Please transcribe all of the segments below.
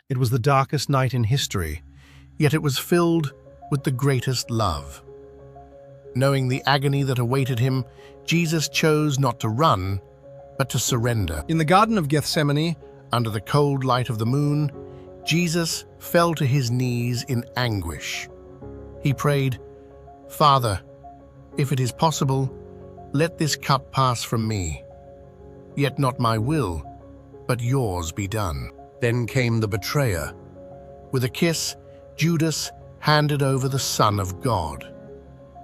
It was the darkest night in history, yet it was filled with the greatest love. Knowing the agony that awaited him, Jesus chose not to run, but to surrender. In the Garden of Gethsemane, Under the cold light of the moon, Jesus fell to his knees in anguish. He prayed, "Father, if it is possible, let this cup pass from me. Yet not my will, but yours be done." Then came the betrayer. With a kiss, Judas handed over the Son of God.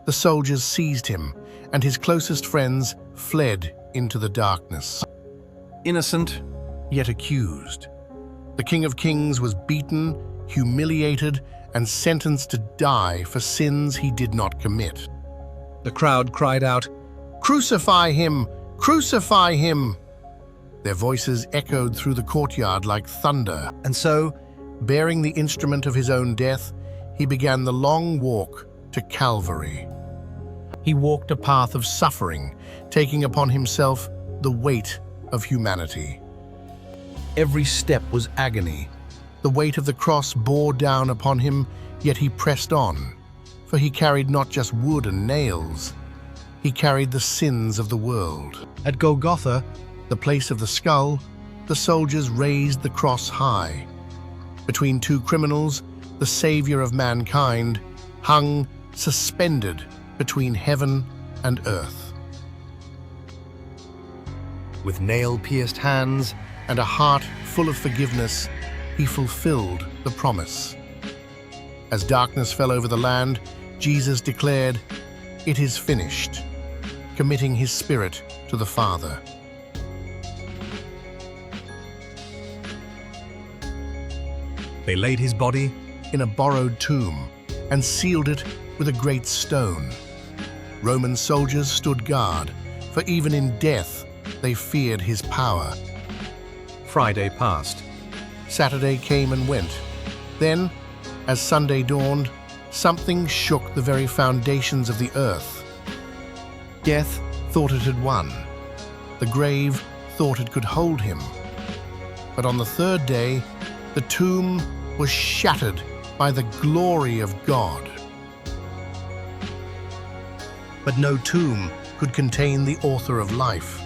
The soldiers seized him, and his closest friends fled into the darkness. Innocent, yet accused. The King of Kings was beaten, humiliated, and sentenced to die for sins he did not commit. the crowd cried out, "Crucify him! Crucify him!" Their voices echoed through the courtyard like thunder, and so, bearing the instrument of his own death, he began the long walk to Calvary. He walked a path of suffering, taking upon himself the weight of humanity. Every step was agony. The weight of the cross bore down upon him, yet he pressed on, for he carried not just wood and nails, he carried the sins of the world. At Golgotha, the place of the skull, the soldiers raised the cross high. Between two criminals, the Savior of mankind hung suspended between heaven and earth. With nail-pierced hands and a heart full of forgiveness, he fulfilled the promise. As darkness fell over the land, Jesus declared, "It is finished," committing his spirit to the Father. They laid his body in a borrowed tomb and sealed it with a great stone. Roman soldiers stood guard, for even in death they feared his power. Friday passed. Saturday came and went. Then, as Sunday dawned, something shook the very foundations of the earth. Death thought it had won. The grave thought it could hold him. But on the third day, the tomb was shattered by the glory of God. But no tomb could contain the author of life.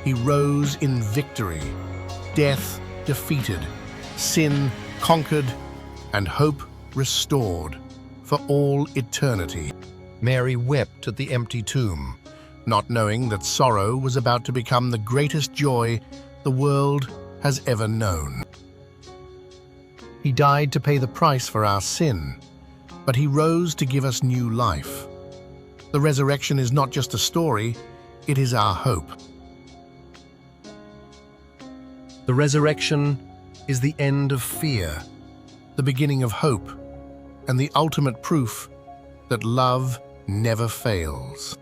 He rose in victory, death defeated, sin conquered, and hope restored for all eternity. Mary wept at the empty tomb, not knowing that sorrow was about to become the greatest joy the world has ever known. He died to pay the price for our sin, but he rose to give us new life. The resurrection is not just a story, it is our hope. The resurrection is the end of fear, the beginning of hope, and the ultimate proof that love never fails.